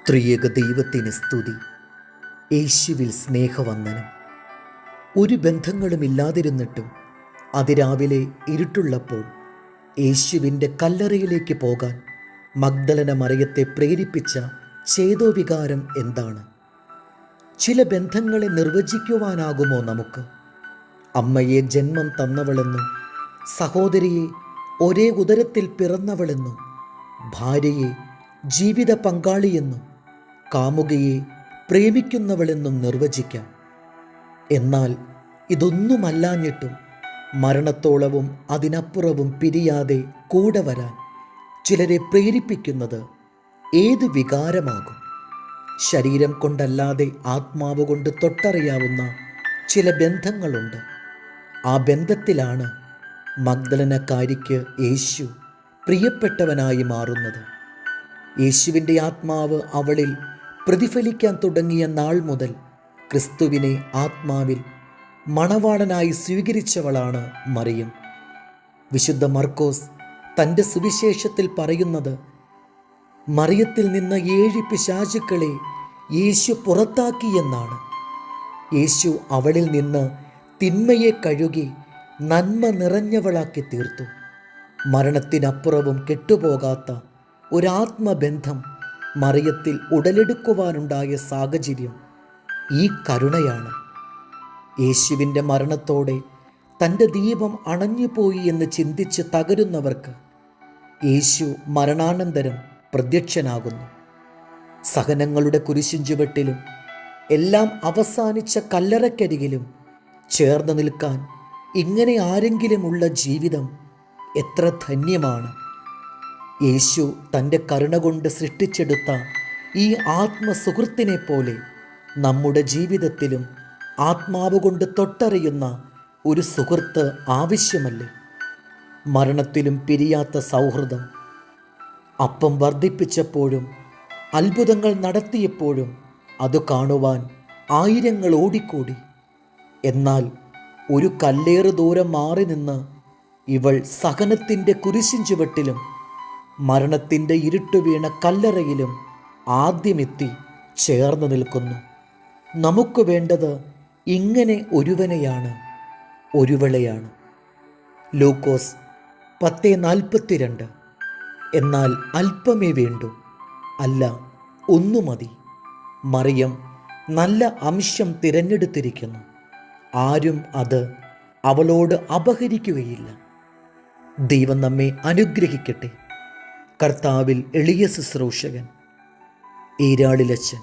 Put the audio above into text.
ത്രിയേക ദൈവത്തിന് സ്തുതി. യേശുവിൽ സ്നേഹവന്ദനം. ഒരു ബന്ധങ്ങളുമില്ലാതിരുന്നിട്ടും അതിരാവിലെ ഇരുട്ടുള്ളപ്പോൾ യേശുവിൻ്റെ കല്ലറയിലേക്ക് പോകാൻ മഗ്ദലന മറിയത്തെ പ്രേരിപ്പിച്ച ചേതോവികാരം എന്താണ്? ചില ബന്ധങ്ങളെ നിർവചിക്കുവാനാകുമോ നമുക്ക്? അമ്മയെ ജന്മം തന്നവളെന്നും, സഹോദരിയെ ഒരേ ഉദരത്തിൽ പിറന്നവളെന്നും, ഭാര്യയെ ജീവിത പങ്കാളിയെന്നും, കാമുകയെ പ്രേമിക്കുന്നവളെന്നും നിർവചിക്കാം. എന്നാൽ ഇതൊന്നുമല്ലാഞ്ഞിട്ടും മരണത്തോളവും അതിനപ്പുറവും പിരിയാതെ കൂടെ വരാൻ ചിലരെ പ്രേരിപ്പിക്കുന്നത് ഏത് വികാരമാകും? ശരീരം കൊണ്ടല്ലാതെ ആത്മാവ് കൊണ്ട് തൊട്ടറിയാവുന്ന ചില ബന്ധങ്ങളുണ്ട്. ആ ബന്ധത്തിലാണ് മഗ്ദലനക്കാരിക്ക് യേശു പ്രിയപ്പെട്ടവനായി മാറുന്നത്. യേശുവിൻ്റെ ആത്മാവ് അവളിൽ പ്രതിഫലിക്കാൻ തുടങ്ങിയ നാൾ മുതൽ ക്രിസ്തുവിനെ ആത്മാവിൽ മണവാളനായി സ്വീകരിച്ചവളാണ് മറിയം. വിശുദ്ധ മർക്കോസ് തൻ്റെ സുവിശേഷത്തിൽ പറയുന്നത്, മറിയത്തിൽ നിന്ന് 7 പിശാചുക്കളെ യേശു പുറത്താക്കിയെന്നാണ്. യേശു അവളിൽ നിന്ന് തിന്മയെ കഴുകി നന്മ നിറഞ്ഞവളാക്കി തീർത്തു. മരണത്തിനപ്പുറവും കെട്ടുപോകാത്ത ഒരാത്മബന്ധം മറിയത്തിൽ ഉടലെടുക്കുവാനുണ്ടായ സാഹചര്യം ഈ കരുണയാണ്. യേശുവിൻ്റെ മരണത്തോടെ തൻ്റെ ദീപം അണഞ്ഞുപോയി എന്ന് ചിന്തിച്ച് തകരുന്നവർക്ക് യേശു മരണാനന്തരം പ്രത്യക്ഷനാകുന്നു. സഹനങ്ങളുടെ കുരിശുചുവട്ടിലും എല്ലാം അവസാനിച്ച കല്ലറക്കരികിലും ചേർന്ന് നിൽക്കാൻ ഇങ്ങനെ ആരെങ്കിലുമുള്ള ജീവിതം എത്ര ധന്യമാണ്! യേശു തൻ്റെ കരുണ കൊണ്ട് സൃഷ്ടിച്ചെടുത്ത ഈ ആത്മസുഹൃത്തിനെ പോലെ നമ്മുടെ ജീവിതത്തിലും ആത്മാവ് കൊണ്ട് തൊട്ടറിയുന്ന ഒരു സുഹൃത്ത് ആവശ്യമല്ലേ? മരണത്തിലും പിരിയാത്ത സൗഹൃദം. അപ്പം വർദ്ധിപ്പിച്ചപ്പോഴും അത്ഭുതങ്ങൾ നടത്തിയപ്പോഴും അത് കാണുവാൻ ആയിരങ്ങൾ ഓടിക്കൂടി. എന്നാൽ ഒരു കല്ലേറ് ദൂരം മാറി നിന്ന് ഇവൾ സഹനത്തിൻ്റെ കുരിശിൻ ചുവട്ടിലും മരണത്തിൻ്റെ ഇരുട്ട് വീണ കല്ലറയിലും ആദ്യമെത്തി ചേർന്ന് നിൽക്കുന്നു. നമുക്ക് വേണ്ടത് ഇങ്ങനെ ഒരുവനെയാണ്, ഒരുവളെയാണ്. ലൂക്കോസ് 10:42. എന്നാൽ അല്പമേ വേണ്ടൂ, അല്ല ഒന്നു മതി. മറിയം നല്ല അംശം തിരഞ്ഞെടുത്തിരിക്കുന്നു, ആരും അത് അവളോട് അപഹരിക്കുകയില്ല. ദൈവം നമ്മെ അനുഗ്രഹിക്കട്ടെ. കർത്താവിൽ എളിയ ശുശ്രൂഷകൻ ഈരാളിലച്ചൻ.